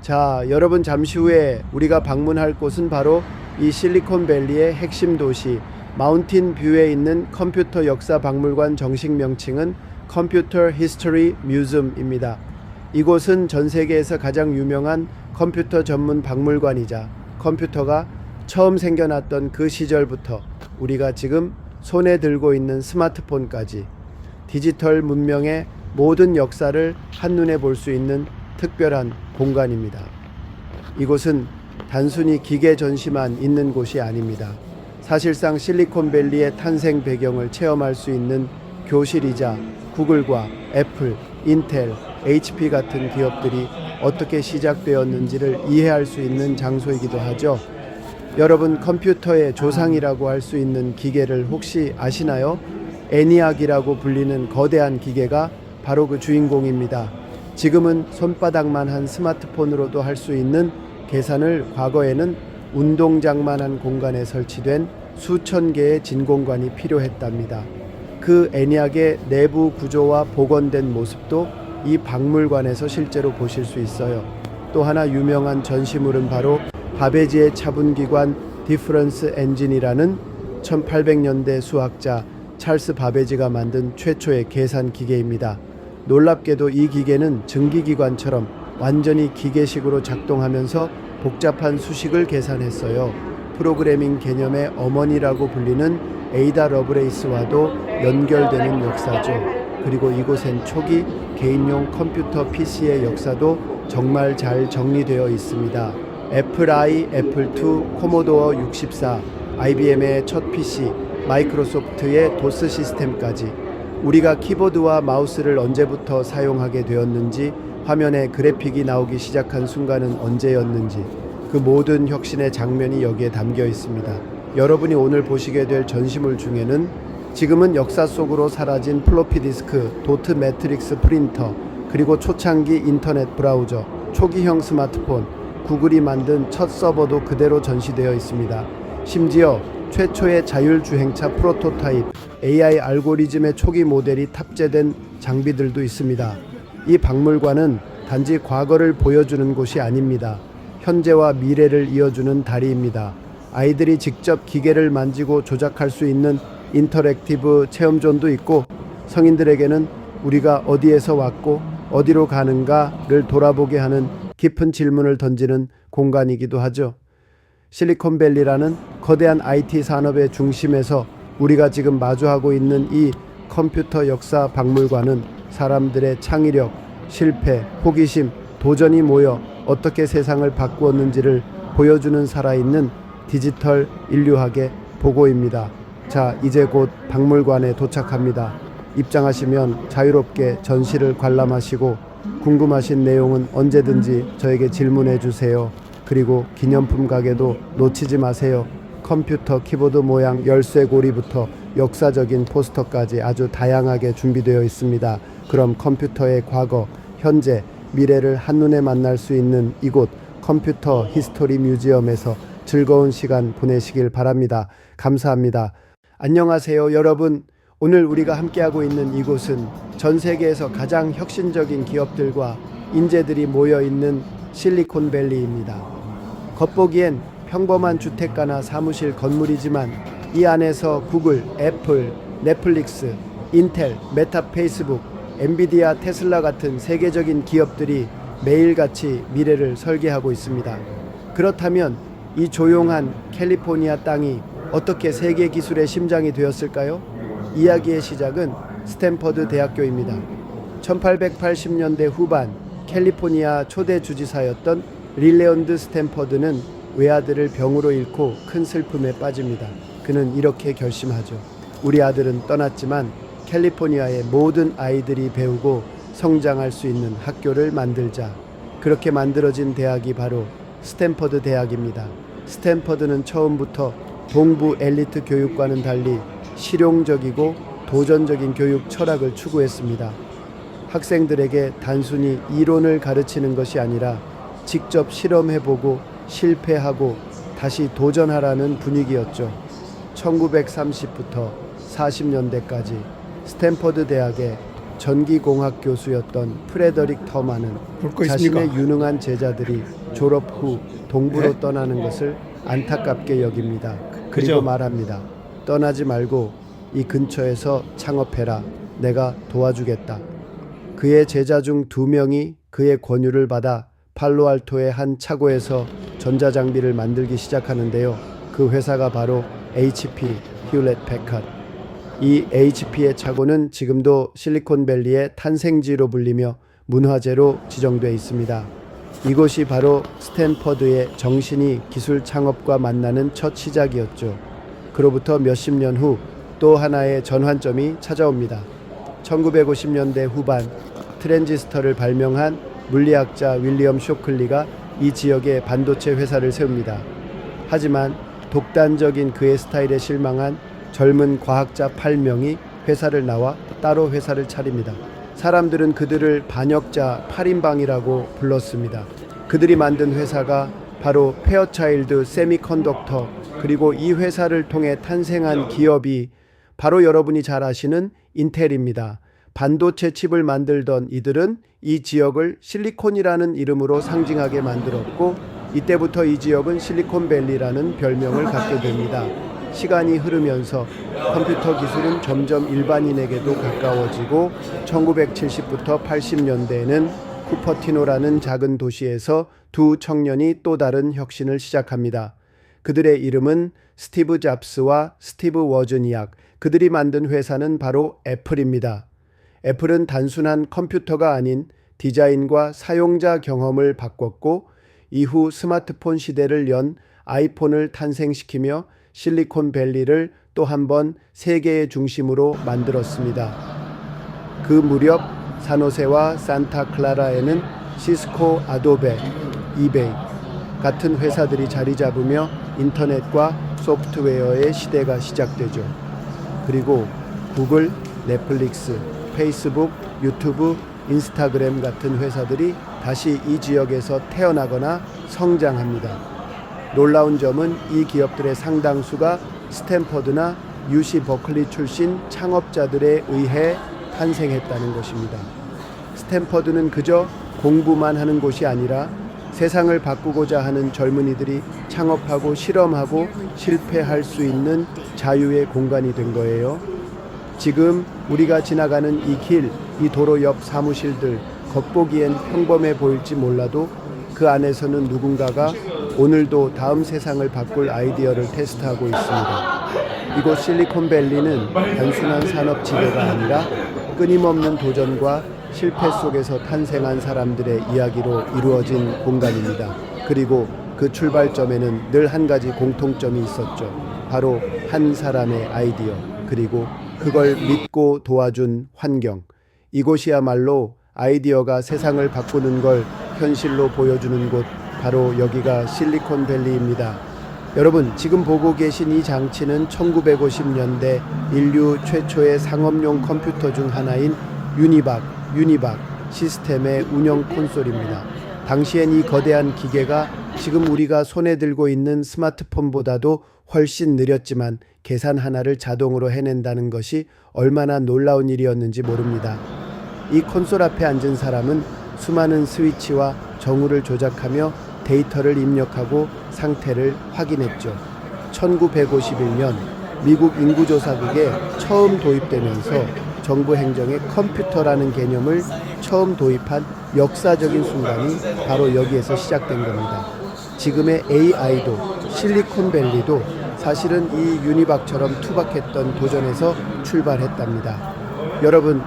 자, 여러분 잠시 후에 우리가 방문할 곳은 바로 이 실리콘밸리의 핵심 도시 마운틴 뷰에 있는 컴퓨터 역사 박물관 정식 명칭은 컴퓨터 히스토리 뮤지엄입니다. 이곳은 전 세계에서 가장 유명한 컴퓨터 전문 박물관이자 컴퓨터가 처음 생겨났던 그 시절부터 우리가 지금 손에 들고 있는 스마트폰까지 디지털 문명의 모든 역사를 한눈에 볼 수 있는 특별한 공간입니다. 이곳은 단순히 기계 전시만 있는 곳이 아닙니다. 사실상 실리콘밸리의 탄생 배경을 체험할 수 있는 교실이자 구글과 애플, 인텔, HP 같은 기업들이 어떻게 시작되었는지를 이해할 수 있는 장소이기도 하죠. 여러분, 컴퓨터의 조상이라고 할 수 있는 기계를 혹시 아시나요? 애니악이라고 불리는 거대한 기계가 바로 그 주인공입니다. 지금은 손바닥만 한 스마트폰으로도 할 수 있는 계산을 과거에는 운동장만한 공간에 설치된 수천 개의 진공관이 필요했답니다. 그 애니악의 내부 구조와 복원된 모습도 이 박물관에서 실제로 보실 수 있어요. 또 하나 유명한 전시물은 바로 바베지의 차분기관 디퍼런스 엔진이라는 1800년대 수학자 찰스 바베지가 만든 최초의 계산 기계입니다. 놀랍게도 이 기계는 증기기관처럼 완전히 기계식으로 작동하면서 복잡한 수식을 계산했어요. 프로그래밍 개념의 어머니라고 불리는 에이다 러브레이스와도 연결되는 역사죠. 그리고 이곳엔 초기 개인용 컴퓨터 PC의 역사도 정말 잘 정리되어 있습니다. 애플 I, 애플 II, 코모도어 64, IBM의 첫 PC, 마이크로소프트의 도스 시스템까지 우리가 키보드와 마우스를 언제부터 사용하게 되었는지, 화면에 그래픽이 나오기 시작한 순간은 언제였는지, 그 모든 혁신의 장면이 여기에 담겨 있습니다. 여러분이 오늘 보시게 될 전시물 중에는 지금은 역사 속으로 사라진 플로피 디스크, 도트 매트릭스 프린터, 그리고 초창기 인터넷 브라우저, 초기형 스마트폰, 구글이 만든 첫 서버도 그대로 전시되어 있습니다. 심지어 최초의 자율주행차 프로토타입, AI 알고리즘의 초기 모델이 탑재된 장비들도 있습니다. 이 박물관은 단지 과거를 보여주는 곳이 아닙니다. 현재와 미래를 이어주는 다리입니다. 아이들이 직접 기계를 만지고 조작할 수 있는 인터랙티브 체험존도 있고, 성인들에게는 우리가 어디에서 왔고 어디로 가는가를 돌아보게 하는 깊은 질문을 던지는 공간이기도 하죠. 실리콘밸리라는 거대한 IT 산업의 중심에서 우리가 지금 마주하고 있는 이 컴퓨터 역사 박물관은 사람들의 창의력, 실패, 호기심, 도전이 모여 어떻게 세상을 바꾸었는지를 보여주는 살아있는 디지털 인류학의 보고입니다. 자, 이제 곧 박물관에 도착합니다. 입장하시면 자유롭게 전시를 관람하시고 궁금하신 내용은 언제든지 저에게 질문해 주세요. 그리고 기념품 가게도 놓치지 마세요. 컴퓨터 키보드 모양 열쇠고리부터 역사적인 포스터까지 아주 다양하게 준비되어 있습니다. 그럼 컴퓨터의 과거, 현재, 미래를 한눈에 만날 수 있는 이곳 컴퓨터 히스토리 뮤지엄에서 즐거운 시간 보내시길 바랍니다. 감사합니다. 안녕하세요, 여러분. 오늘 우리가 함께하고 있는 이곳은 전 세계에서 가장 혁신적인 기업들과 인재들이 모여있는 실리콘밸리입니다. 겉보기엔 평범한 주택가나 사무실 건물이지만 이 안에서 구글, 애플, 넷플릭스, 인텔, 메타, 페이스북, 엔비디아, 테슬라 같은 세계적인 기업들이 매일같이 미래를 설계하고 있습니다. 그렇다면 이 조용한 캘리포니아 땅이 어떻게 세계 기술의 심장이 되었을까요? 이야기의 시작은 스탠퍼드 대학교입니다. 1880년대 후반 캘리포니아 초대 주지사였던 릴레온드 스탠퍼드는 외아들을 병으로 잃고 큰 슬픔에 빠집니다. 그는 이렇게 결심하죠. 우리 아들은 떠났지만 캘리포니아의 모든 아이들이 배우고 성장할 수 있는 학교를 만들자. 그렇게 만들어진 대학이 바로 스탠퍼드 대학입니다. 스탠퍼드는 처음부터 동부 엘리트 교육과는 달리 실용적이고 도전적인 교육 철학을 추구했습니다. 학생들에게 단순히 이론을 가르치는 것이 아니라 직접 실험해보고 실패하고 다시 도전하라는 분위기였죠. 1930부터 40년대까지 스탠퍼드 대학에 전기공학 교수였던 프레더릭 터만은 볼 거 있습니까? 자신의 유능한 제자들이 졸업 후 동부로 네? 떠나는 것을 안타깝게 여깁니다. 그리고 그죠? 말합니다. 떠나지 말고 이 근처에서 창업해라. 내가 도와주겠다. 그의 제자 중 2명이 그의 권유를 받아 팔로알토의 한 차고에서 전자장비를 만들기 시작하는데요. 그 회사가 바로 HP, 휴렛 패커드. 이 HP의 차고는 지금도 실리콘밸리의 탄생지로 불리며 문화재로 지정돼 있습니다. 이곳이 바로 스탠퍼드의 정신이 기술 창업과 만나는 첫 시작이었죠. 그로부터 몇십 년 후 또 하나의 전환점이 찾아옵니다. 1950년대 후반 트랜지스터를 발명한 물리학자 윌리엄 쇼클리가 이 지역에 반도체 회사를 세웁니다. 하지만 독단적인 그의 스타일에 실망한 젊은 과학자 8명이 회사를 나와 따로 회사를 차립니다. 사람들은 그들을 반역자 8인방이라고 불렀습니다. 그들이 만든 회사가 바로 페어차일드 세미컨덕터, 그리고 이 회사를 통해 탄생한 기업이 바로 여러분이 잘 아시는 인텔입니다. 반도체 칩을 만들던 이들은 이 지역을 실리콘이라는 이름으로 상징하게 만들었고, 이때부터 이 지역은 실리콘밸리라는 별명을 갖게 됩니다. 시간이 흐르면서 컴퓨터 기술은 점점 일반인에게도 가까워지고 1970부터 80년대에는 쿠퍼티노라는 작은 도시에서 2 청년이 또 다른 혁신을 시작합니다. 그들의 이름은 스티브 잡스와 스티브 워즈니악. 그들이 만든 회사는 바로 애플입니다. 애플은 단순한 컴퓨터가 아닌 디자인과 사용자 경험을 바꿨고, 이후 스마트폰 시대를 연 아이폰을 탄생시키며 실리콘밸리를 또 한 번 세계의 중심으로 만들었습니다. 그 무렵 산호세와 산타클라라에는 시스코, 아도베, 이베이 같은 회사들이 자리 잡으며 인터넷과 소프트웨어의 시대가 시작되죠. 그리고 구글, 넷플릭스, 페이스북, 유튜브, 인스타그램 같은 회사들이 다시 이 지역에서 태어나거나 성장합니다. 놀라운 점은 이 기업들의 상당수가 스탠퍼드나 UC 버클리 출신 창업자들에 의해 탄생했다는 것입니다. 스탠퍼드는 그저 공부만 하는 곳이 아니라 세상을 바꾸고자 하는 젊은이들이 창업하고 실험하고 실패할 수 있는 자유의 공간이 된 거예요. 지금 우리가 지나가는 이 길, 이 도로 옆 사무실들, 겉보기엔 평범해 보일지 몰라도 그 안에서는 누군가가 오늘도 다음 세상을 바꿀 아이디어를 테스트하고 있습니다. 이곳 실리콘밸리는 단순한 산업 지대가 아니라 끊임없는 도전과 실패 속에서 탄생한 사람들의 이야기로 이루어진 공간입니다. 그리고 그 출발점에는 늘 한 가지 공통점이 있었죠. 바로 한 사람의 아이디어, 그리고 그걸 믿고 도와준 환경. 이곳이야말로 아이디어가 세상을 바꾸는 걸 현실로 보여주는 곳, 바로 여기가 실리콘밸리입니다. 여러분, 지금 보고 계신 이 장치는 1950년대 인류 최초의 상업용 컴퓨터 중 하나인 유니박 시스템의 운영 콘솔입니다. 당시엔 이 거대한 기계가 지금 우리가 손에 들고 있는 스마트폰보다도 훨씬 느렸지만 계산 하나를 자동으로 해낸다는 것이 얼마나 놀라운 일이었는지 모릅니다. 이 콘솔 앞에 앉은 사람은 수많은 스위치와 정우를 조작하며 데이터를 입력하고 상태를 확인했죠. 1951년 미국 인구조사국에 처음 도입되면서 정부 행정에 컴퓨터라는 개념을 처음 도입한 역사적인 순간이 바로 여기에서 시작된 겁니다. 지금의 AI도 실리콘밸리도 사실은 이 유니박처럼 투박했던 도전에서 출발했답니다. 여러분,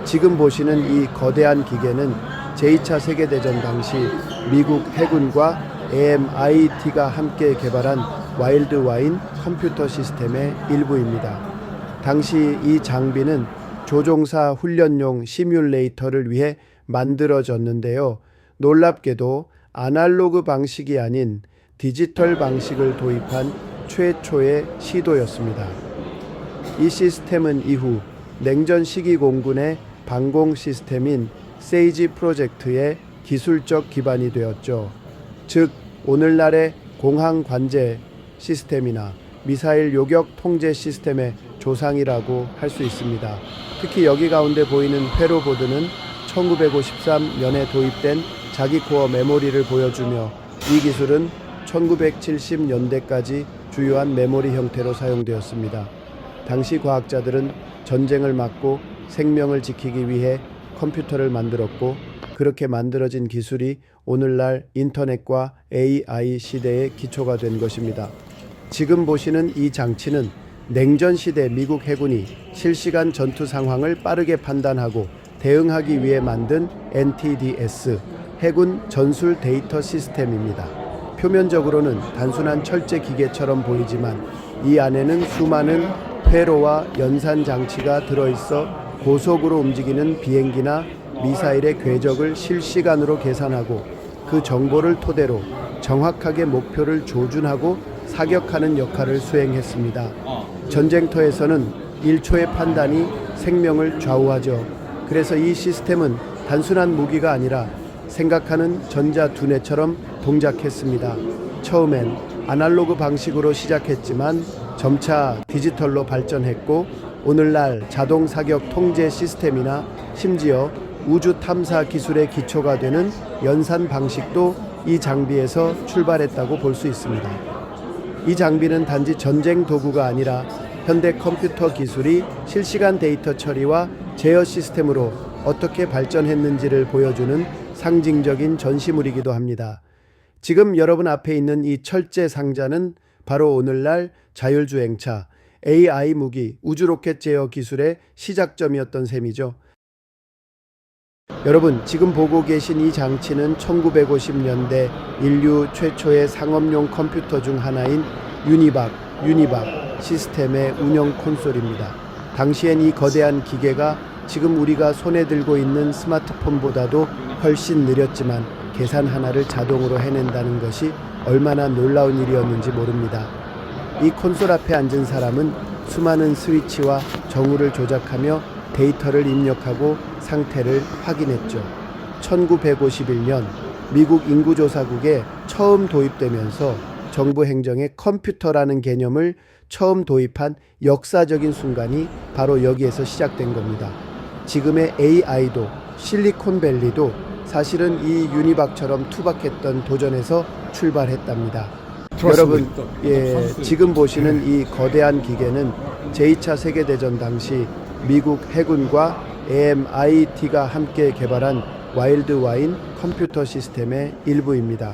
지금 보시는 이 거대한 기계는 제2차 세계대전 당시 미국 해군과 MIT가 함께 개발한 와일드 와인 컴퓨터 시스템의 일부입니다. 당시 이 장비는 조종사 훈련용 시뮬레이터를 위해 만들어졌는데요. 놀랍게도 아날로그 방식이 아닌 디지털 방식을 도입한 최초의 시도였습니다. 이 시스템은 이후 냉전 시기 공군의 방공 시스템인 세이지 프로젝트의 기술적 기반이 되었죠. 즉, 오늘날의 공항 관제 시스템이나 미사일 요격 통제 시스템의 조상이라고 할 수 있습니다. 특히 여기 가운데 보이는 회로 보드는 1953년에 도입된 자기 코어 메모리를 보여주며 이 기술은 1970년대까지 주요한 메모리 형태로 사용되었습니다. 당시 과학자들은 전쟁을 막고 생명을 지키기 위해 컴퓨터를 만들었고, 그렇게 만들어진 기술이 오늘날 인터넷과 AI 시대의 기초가 된 것입니다. 지금 보시는 이 장치는 냉전 시대 미국 해군이 실시간 전투 상황을 빠르게 판단하고 대응하기 위해 만든 NTDS, 해군 전술 데이터 시스템입니다. 표면적으로는 단순한 철제 기계처럼 보이지만 이 안에는 수많은 회로와 연산 장치가 들어있어 고속으로 움직이는 비행기나 미사일의 궤적을 실시간으로 계산하고 그 정보를 토대로 정확하게 목표를 조준하고 사격하는 역할을 수행했습니다. 전쟁터에서는 1초의 판단이 생명을 좌우하죠. 그래서 이 시스템은 단순한 무기가 아니라 생각하는 전자 두뇌처럼 동작했습니다. 처음엔 아날로그 방식으로 시작했지만 점차 디지털로 발전했고, 오늘날 자동 사격 통제 시스템이나 심지어 우주 탐사 기술의 기초가 되는 연산 방식도 이 장비에서 출발했다고 볼 수 있습니다. 이 장비는 단지 전쟁 도구가 아니라 현대 컴퓨터 기술이 실시간 데이터 처리와 제어 시스템으로 어떻게 발전했는지를 보여주는 상징적인 전시물이기도 합니다. 지금 여러분 앞에 있는 이 철제 상자는 바로 오늘날 자율주행차, AI 무기, 우주로켓 제어 기술의 시작점이었던 셈이죠. 여러분, 지금 보고 계신 이 장치는 1950년대 인류 최초의 상업용 컴퓨터 중 하나인 유니박 시스템의 운영 콘솔입니다. 당시엔 이 거대한 기계가 지금 우리가 손에 들고 있는 스마트폰보다도 훨씬 느렸지만 계산 하나를 자동으로 해낸다는 것이 얼마나 놀라운 일이었는지 모릅니다. 이 콘솔 앞에 앉은 사람은 수많은 스위치와 정우를 조작하며 데이터를 입력하고 상태를 확인했죠. 1951년 미국 인구조사국에 처음 도입되면서 정부 행정에 컴퓨터라는 개념을 처음 도입한 역사적인 순간이 바로 여기에서 시작된 겁니다. 지금의 AI도 실리콘밸리도 사실은 이 유니박처럼 투박했던 도전에서 출발했답니다. 여러분, 지금 보시는 이 거대한 기계는 제2차 세계대전 당시 미국 해군과 MIT가 함께 개발한 와일드 와인 컴퓨터 시스템의 일부입니다.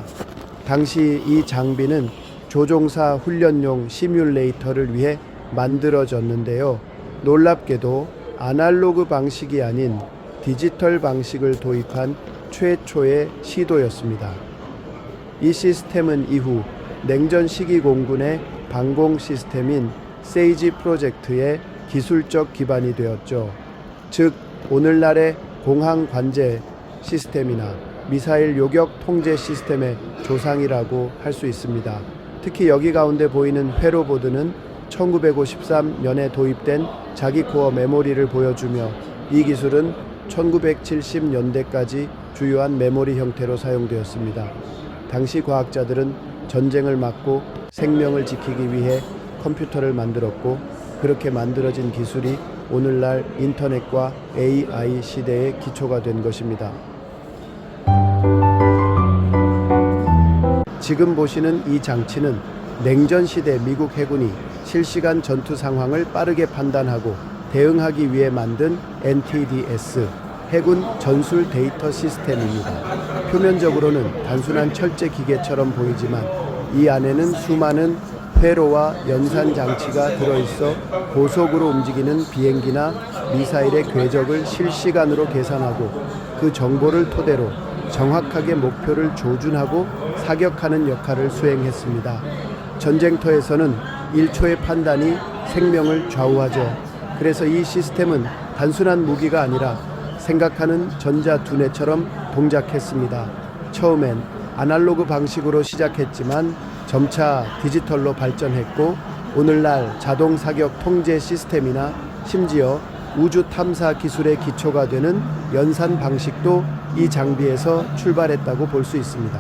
당시 이 장비는 조종사 훈련용 시뮬레이터를 위해 만들어졌는데요. 놀랍게도 아날로그 방식이 아닌 디지털 방식을 도입한 최초의 시도였습니다. 이 시스템은 이후 냉전 시기 공군의 방공 시스템인 세이지 프로젝트의 기술적 기반이 되었죠. 즉, 오늘날의 공항 관제 시스템이나 미사일 요격 통제 시스템의 조상이라고 할 수 있습니다. 특히 여기 가운데 보이는 회로 보드는 1953년에 도입된 자기 코어 메모리를 보여주며 이 기술은 1970년대까지 주요한 메모리 형태로 사용되었습니다. 당시 과학자들은 전쟁을 막고 생명을 지키기 위해 컴퓨터를 만들었고, 그렇게 만들어진 기술이 오늘날 인터넷과 AI 시대의 기초가 된 것입니다. 지금 보시는 이 장치는 냉전 시대 미국 해군이 실시간 전투 상황을 빠르게 판단하고 대응하기 위해 만든 NTDS, 해군 전술 데이터 시스템입니다. 표면적으로는 단순한 철제 기계처럼 보이지만 이 안에는 수많은 회로와 연산 장치가 들어있어 고속으로 움직이는 비행기나 미사일의 궤적을 실시간으로 계산하고 그 정보를 토대로 정확하게 목표를 조준하고 사격하는 역할을 수행했습니다. 전쟁터에서는 1초의 판단이 생명을 좌우하죠. 그래서 이 시스템은 단순한 무기가 아니라 생각하는 전자 두뇌처럼 동작했습니다. 처음엔 아날로그 방식으로 시작했지만 점차 디지털로 발전했고, 오늘날 자동 사격 통제 시스템이나 심지어 우주 탐사 기술의 기초가 되는 연산 방식도 이 장비에서 출발했다고 볼 수 있습니다.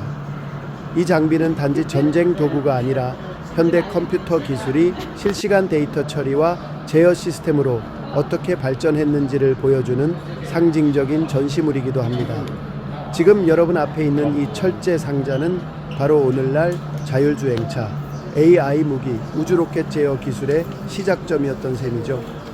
이 장비는 단지 전쟁 도구가 아니라 현대 컴퓨터 기술이 실시간 데이터 처리와 제어 시스템으로 어떻게 발전했는지를 보여주는 상징적인 전시물이기도 합니다. 지금 여러분 앞에 있는 이 철제 상자는 바로 오늘날 자율주행차, AI 무기, 우주로켓 제어 기술의 시작점이었던 셈이죠.